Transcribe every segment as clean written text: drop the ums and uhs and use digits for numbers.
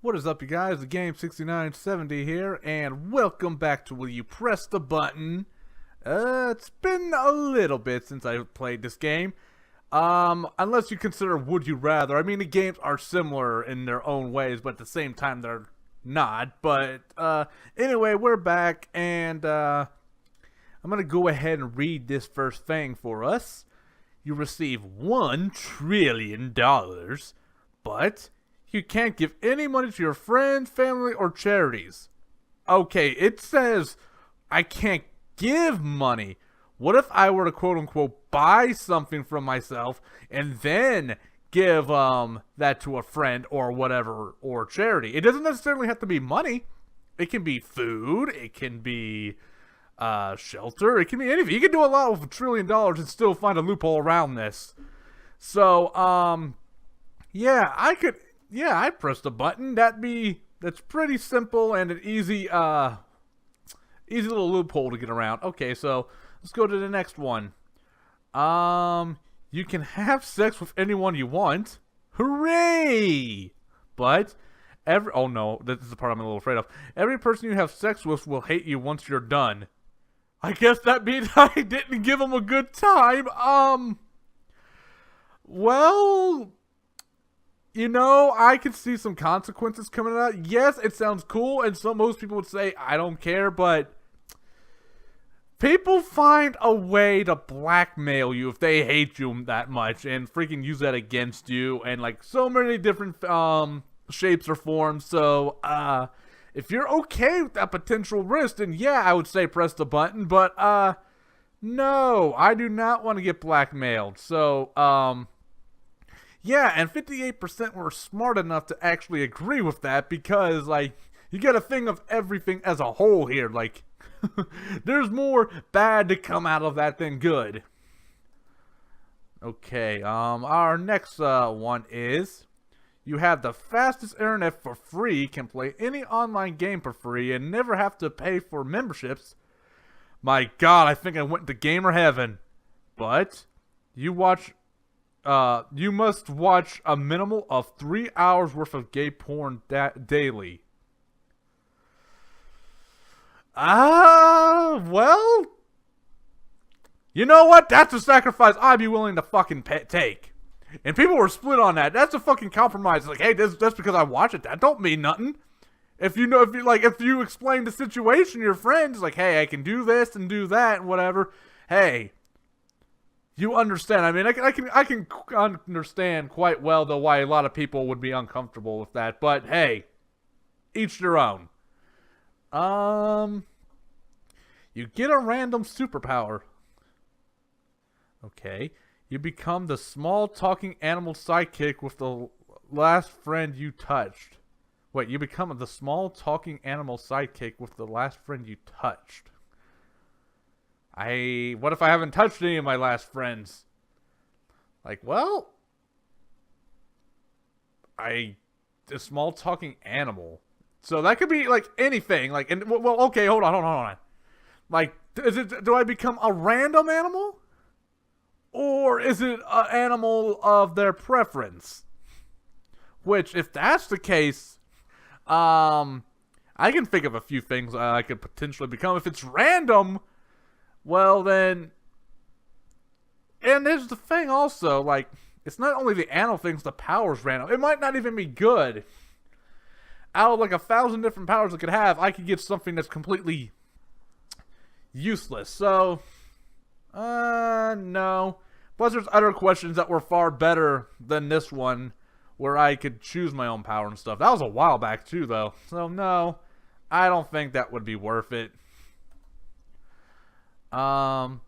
What is up, you guys? The Game 6970 here, and welcome back to Will You Press the Button? It's been a little bit since I played this game. Unless you consider Would You Rather. I mean, the games are similar in their own ways, but at the same time, they're not. But, anyway, we're back, and, I'm gonna go ahead and read this first thing for us. You receive $1 trillion, but you can't give any money to your friends, family, or charities. Okay, it says I can't give money. What if I were to quote-unquote buy something from myself and then give that to a friend or whatever, or charity? It doesn't necessarily have to be money. It can be food. It can be shelter. It can be anything. You can do a lot with $1 trillion and still find a loophole around this. So, yeah, I'd press the button. That's pretty simple and an easy little loophole to get around. Okay, so let's go to the next one. You can have sex with anyone you want. Hooray! But oh no, this is the part I'm a little afraid of. Every person you have sex with will hate you once you're done. I guess that means I didn't give them a good time. Well, you know, I could see some consequences coming out. Yes, it sounds cool, and most people would say, I don't care, but people find a way to blackmail you if they hate you that much and freaking use that against you, and like so many different shapes or forms. So, if you're okay with that potential risk, then yeah, I would say press the button, but no, I do not want to get blackmailed. So, yeah, and 58% were smart enough to actually agree with that because, like, you gotta think of everything as a whole here. Like, there's more bad to come out of that than good. Okay, our next one is, you have the fastest internet for free, can play any online game for free, and never have to pay for memberships. My god, I think I went to gamer heaven. But, you must watch a minimum of 3 hours worth of gay porn daily. Well, you know what? That's a sacrifice I'd be willing to fucking take. And people were split on that. That's a fucking compromise. Like, hey, that's because I watch it. That don't mean nothing. If you explain the situation to your friends, like, hey, I can do this and do that and whatever. Hey, you understand. I mean, I can understand quite well, though, why a lot of people would be uncomfortable with that. But, hey, each their own. You get a random superpower. Okay. You become the small talking animal sidekick with the last friend you touched. Wait, you become the small talking animal sidekick with the last friend you touched. What if I haven't touched any of my last friends? Like, well, a small talking animal. So that could be like anything. Like, well, okay, hold on. Like, do I become a random animal? Or is it an animal of their preference? Which, if that's the case, I can think of a few things I could potentially become. If it's random, well then, and there's the thing also, like, it's not only the animal things, the power's random. It might not even be good. Out of like 1,000 different powers I could have, I could get something that's completely useless. So, no. Plus there's other questions that were far better than this one, where I could choose my own power and stuff. That was a while back too, though. So no, I don't think that would be worth it. You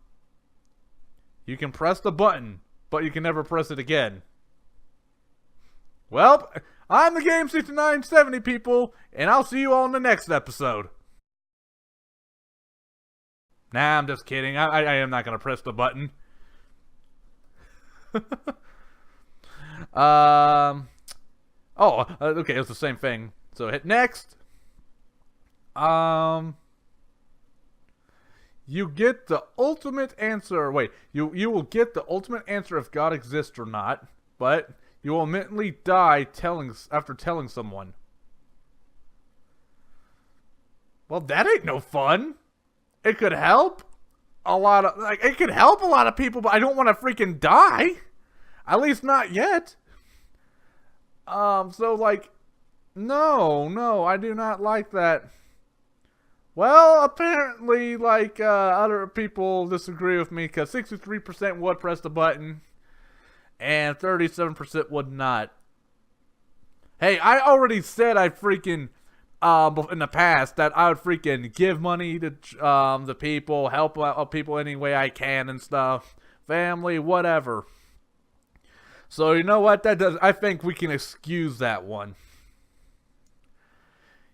can press the button, but you can never press it again. Well, I'm the Game 6970 people, and I'll see you all in the next episode. Nah, I'm just kidding. I am not gonna press the button. Okay, it's the same thing. So hit next. You get the ultimate answer. Wait, you will get the ultimate answer if God exists or not, but you will immediately die after telling someone. Well, that ain't no fun. It could help a lot of, like, it could help a lot of people, but I don't want to freaking die. At least not yet. So, like, no, I do not like that. Well, apparently, like, other people disagree with me, because 63% would press the button, and 37% would not. Hey, I already said I freaking, in the past, that I would freaking give money to, the people, help out people any way I can and stuff. Family, whatever. So, you know what, I think we can excuse that one.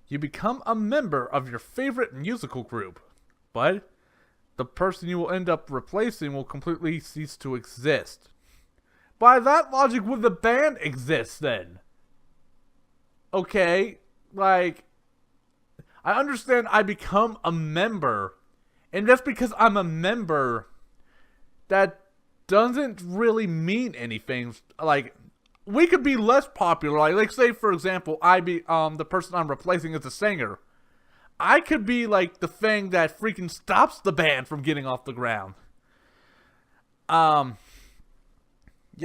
You become a member of your favorite musical group, but the person you will end up replacing will completely cease to exist. By that logic, would the band exist then? Okay, like, I understand I become a member, and just because I'm a member, that doesn't really mean anything. Like, we could be less popular. Like say for example, I be the person I'm replacing is a singer. I could be like the thing that freaking stops the band from getting off the ground. Yeah,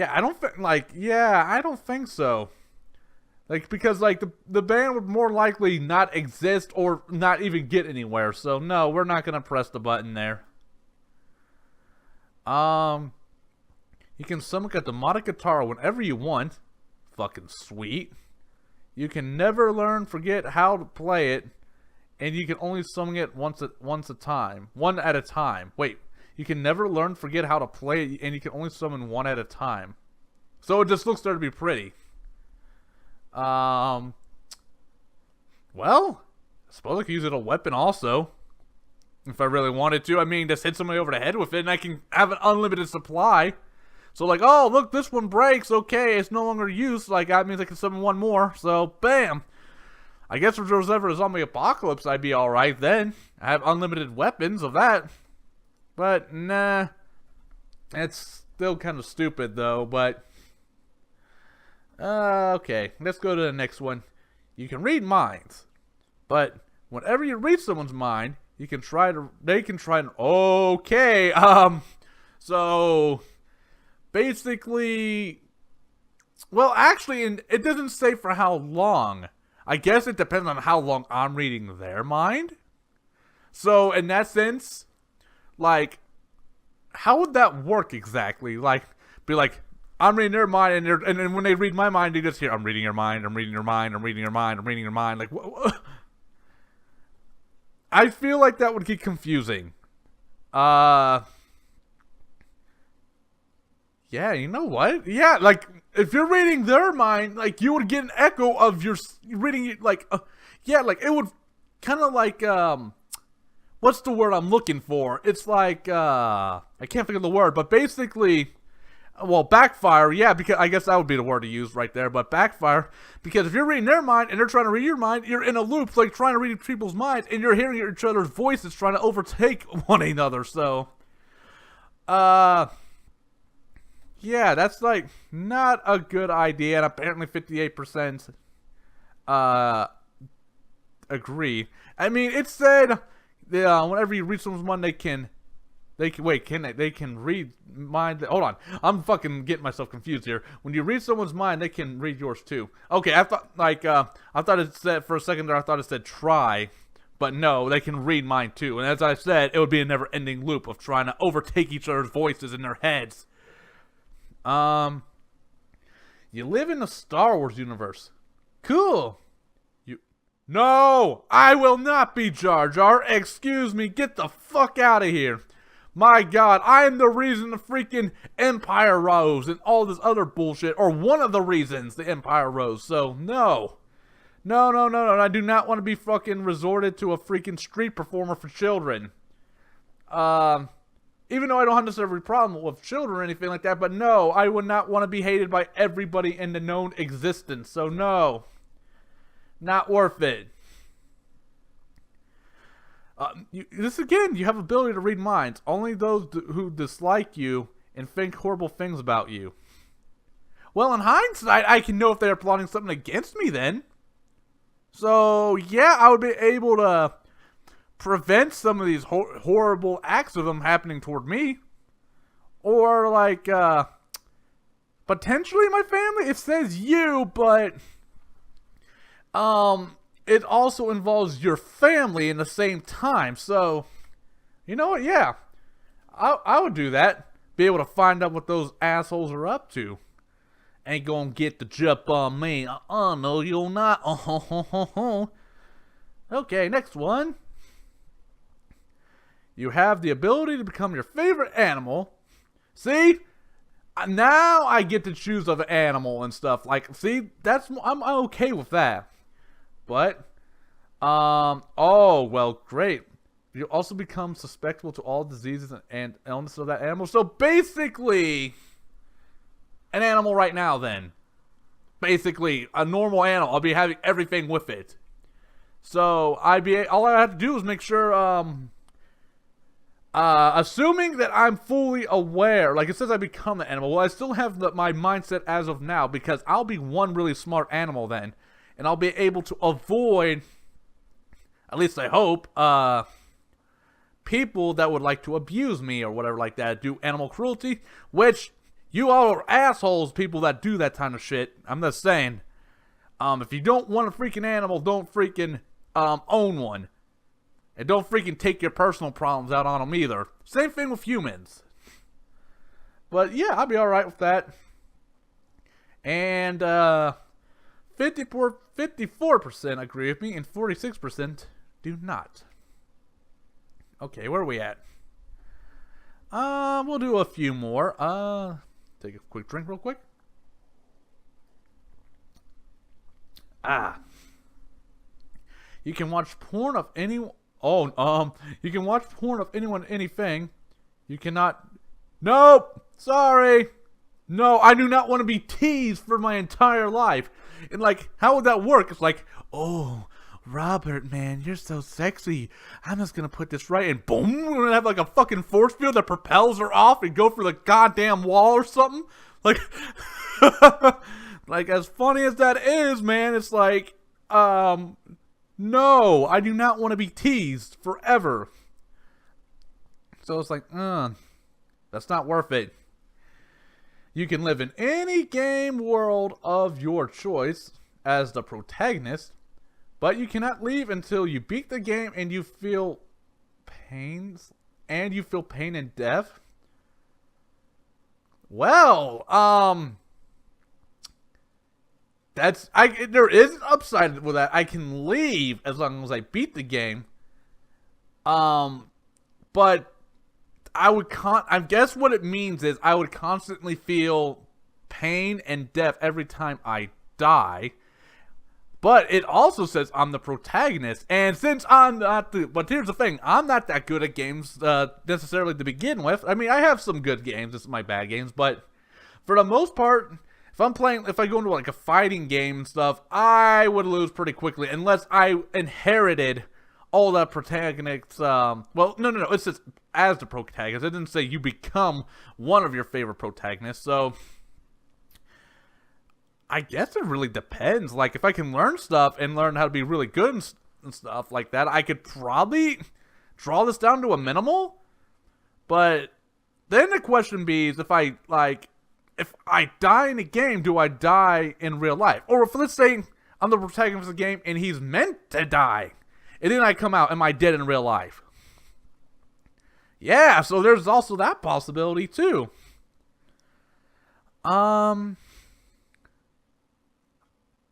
I don't think so. Like, because like the band would more likely not exist or not even get anywhere. So no, we're not gonna press the button there. You can summon a demonic guitar whenever you want. Fucking sweet. You can never learn, forget how to play it, and you can only summon it one at a time. Wait, you can never learn, forget how to play it, and you can only summon one at a time. So it just looks there to be pretty. Well, I suppose I could use it as a weapon also. If I really wanted to. I mean, just hit somebody over the head with it, and I can have an unlimited supply. So, like, oh, look, this one breaks. Okay, it's no longer used. Like, that means I can summon one more. So, bam. I guess if there was ever a zombie apocalypse, I'd be alright then. I have unlimited weapons of that. But, nah. It's still kind of stupid, though, but... okay, let's go to the next one. You can read minds. But, whenever you read someone's mind, they can try okay, so... basically, well, actually, it doesn't say for how long. I guess it depends on how long I'm reading their mind. So, in that sense, like, how would that work exactly? Like, be like, I'm reading their mind, and then when they read my mind, they just hear, I'm reading your mind, I'm reading your mind, I'm reading your mind, I'm reading your mind. Like, I feel like that would get confusing. Yeah, you know what? Yeah, like, if you're reading their mind, like, you would get an echo of your reading it, like, yeah, like, it would kind of like, what's the word I'm looking for? It's like, I can't think of the word, but basically, well, backfire, yeah, because I guess that would be the word to use right there, but backfire, because if you're reading their mind and they're trying to read your mind, you're in a loop, like, trying to read people's minds, and you're hearing each other's voices trying to overtake one another, so, yeah, that's, like, not a good idea, and apparently 58% agree. I mean, it said, whenever you read someone's mind, they can read mind, hold on, I'm fucking getting myself confused here. When you read someone's mind, they can read yours too. Okay, I thought, like, I thought it said, for a second there, I thought it said try, but no, they can read mine too, and as I said, it would be a never-ending loop of trying to overtake each other's voices in their heads. You live in the Star Wars universe. Cool. No, I will not be Jar Jar. Excuse me, get the fuck out of here. My God, I am the reason the freaking Empire rose and all this other bullshit, or one of the reasons the Empire rose, so no. No, I do not want to be fucking resorted to a freaking street performer for children. Even though I don't have necessarily a problem with children or anything like that, but no, I would not want to be hated by everybody in the known existence, so no. Not worth it. This again, you have ability to read minds. Only those who dislike you and think horrible things about you. Well, in hindsight, I can know if they are plotting something against me then. So, yeah, I would be able to prevent some of these horrible acts of them happening toward me. Or, like, potentially my family? It says you, but, it also involves your family in the same time. So, you know what? Yeah. I would do that. Be able to find out what those assholes are up to. Ain't gonna get the jump on me. No, you'll not. Okay, next one. You have the ability to become your favorite animal. See? Now I get to choose of an animal and stuff. Like, see? I'm okay with that. But, oh, well, great. You also become susceptible to all diseases and illnesses of that animal. So basically, an animal right now then. Basically, a normal animal. I'll be having everything with it. So, all I have to do is make sure, assuming that I'm fully aware, like it says I become the animal, well, I still have my mindset as of now, because I'll be one really smart animal then. And I'll be able to avoid, at least I hope, people that would like to abuse me or whatever like that, do animal cruelty, which you all are assholes, people that do that kind of shit. I'm just saying, if you don't want a freaking animal, don't freaking own one. And don't freaking take your personal problems out on them either. Same thing with humans. But yeah, I'll be alright with that. And 54% agree with me and 46% do not. Okay, where are we at? We'll do a few more. Take a quick drink real quick. You can watch porn of anyone. You can watch porn of anyone, anything. You cannot. Nope. Sorry. No, I do not want to be teased for my entire life. And like, how would that work? It's like, oh, Robert, man, you're so sexy. I'm just gonna put this right, and boom, we're gonna have like a fucking force field that propels her off and go for the goddamn wall or something. Like, like as funny as that is, man, it's like, no, I do not want to be teased forever. So it's like, that's not worth it. You can live in any game world of your choice as the protagonist, but you cannot leave until you beat the game and you feel pain and death. Well, there is an upside with that. I can leave as long as I beat the game. But I guess what it means is I would constantly feel pain and death every time I die. But it also says I'm the protagonist, and since I'm not but here's the thing, I'm not that good at games necessarily to begin with. I mean, I have some good games, this is my bad games, but for the most part, if I go into like a fighting game and stuff, I would lose pretty quickly unless I inherited all the protagonists. Well, no, it says as the protagonist. It didn't say you become one of your favorite protagonists, so I guess it really depends. Like, if I can learn stuff and learn how to be really good and stuff like that, I could probably draw this down to a minimal. But then the question is, if I die in a game, do I die in real life? Or if, let's say, I'm the protagonist of the game and he's meant to die, and then I come out, am I dead in real life? Yeah, so there's also that possibility too.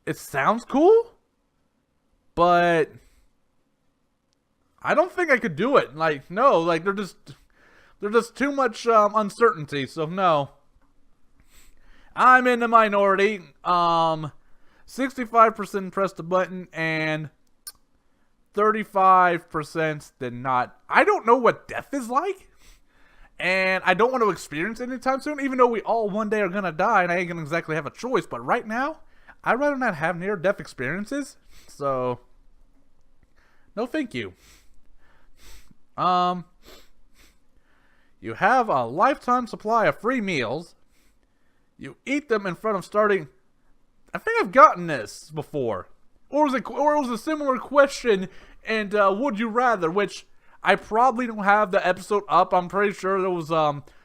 It sounds cool, but I don't think I could do it. Like, no, like there's just too much uncertainty. So no, I'm in the minority. 65% pressed the button and 35% did not. I don't know what death is like, and I don't want to experience it anytime soon. Even though we all one day are gonna die, and I ain't gonna exactly have a choice. But right now, I'd rather not have near-death experiences, so no thank you. You have a lifetime supply of free meals. You eat them in front of starting. I think I've gotten this before. or it was a similar question, and Would You Rather, which I probably don't have the episode up. I'm pretty sure there was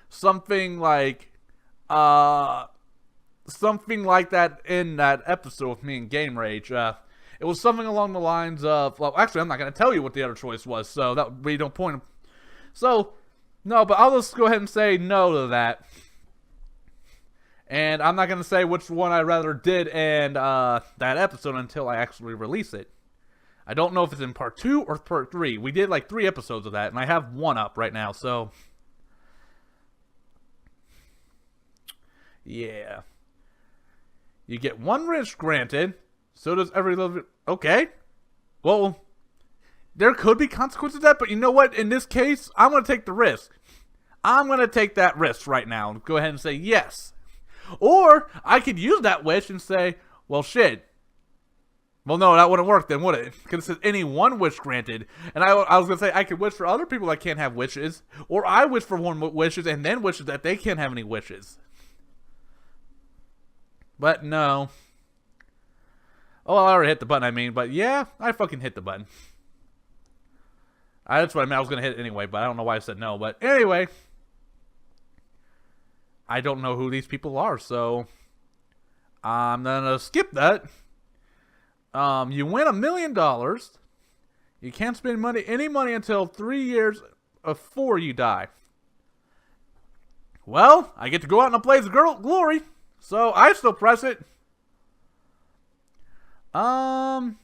something like that in that episode with me and Game Rage. It was something along the lines of, well, actually, I'm not going to tell you what the other choice was, so that would be no point. So, no, but I'll just go ahead and say no to that. And I'm not going to say which one I rather did in that episode until I actually release it. I don't know if it's in part 2 or part 3. We did like 3 episodes of that, and I have 1 up right now, so... yeah. You get 1 wish granted, so does every little bit. Okay. Well, there could be consequences to that, but you know what? In this case, I'm going to take the risk. I'm going to take that risk right now and go ahead and say yes. Or I could use that wish and say, well, shit. Well, no, that wouldn't work then, would it? Because it says any 1 wish granted. And I was going to say I could wish for other people that can't have wishes. Or I wish for 1 wishes and then wishes that they can't have any wishes. But no. Oh, I already hit the button, but yeah, I fucking hit the button. That's what I meant. I was going to hit it anyway, but I don't know why I said no. But anyway, I don't know who these people are, so I'm going to skip that. You win $1 million. You can't spend any money until 3 years before you die. Well, I get to go out in a blaze of glory, so I still press it. And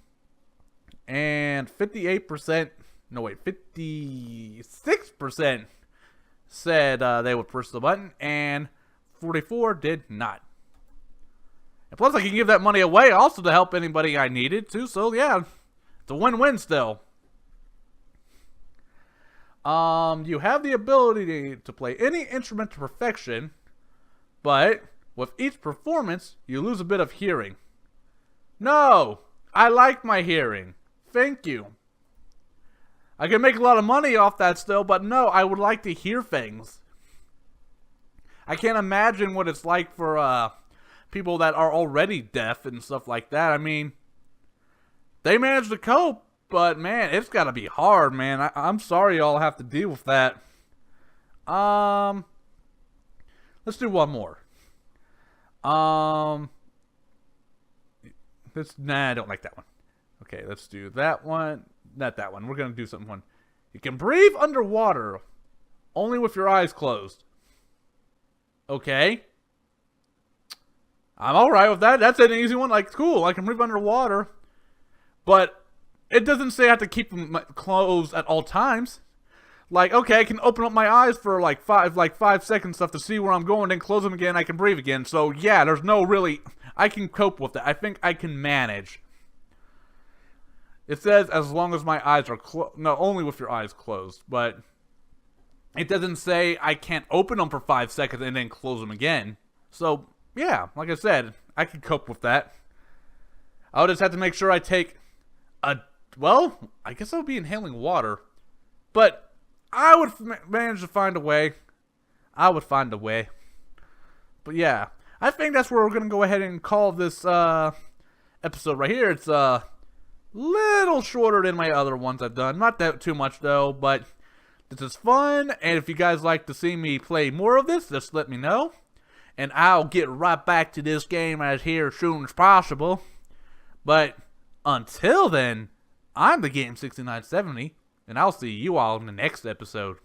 56% said they would push the button, and 44 did not. And plus, I can give that money away also to help anybody I needed to, so yeah, it's a win-win still. You have the ability to play any instrument to perfection, but with each performance, you lose a bit of hearing. No, I like my hearing. Thank you. I can make a lot of money off that still, but no, I would like to hear things. I can't imagine what it's like for people that are already deaf and stuff like that. I mean, they manage to cope, but man, it's gotta be hard, man. I'm sorry y'all have to deal with that. Let's do one more. I don't like that one. Okay, let's do that one. Not that one. We're gonna do something fun. You can breathe underwater, only with your eyes closed. Okay. I'm alright with that. That's an easy one. Like, cool, I can breathe underwater. But it doesn't say I have to keep them closed at all times. Like, okay, I can open up my eyes for like 5 seconds stuff to see where I'm going, then close them again, I can breathe again. So yeah, there's no really, I can cope with that. I think I can manage. It says as long as my eyes are closed, no, only with your eyes closed, but it doesn't say I can't open them for 5 seconds and then close them again. So yeah, like I said, I can cope with that. I'll just have to make sure I take well, I guess I'll be inhaling water, but I would manage to find a way. I would find a way. But yeah, I think that's where we're going to go ahead and call this episode right here. It's a little shorter than my other ones I've done. Not that too much though, but this is fun. And if you guys like to see me play more of this, just let me know. And I'll get right back to this game as soon as possible. But until then, I'm the Game 6970. And I'll see you all in the next episode.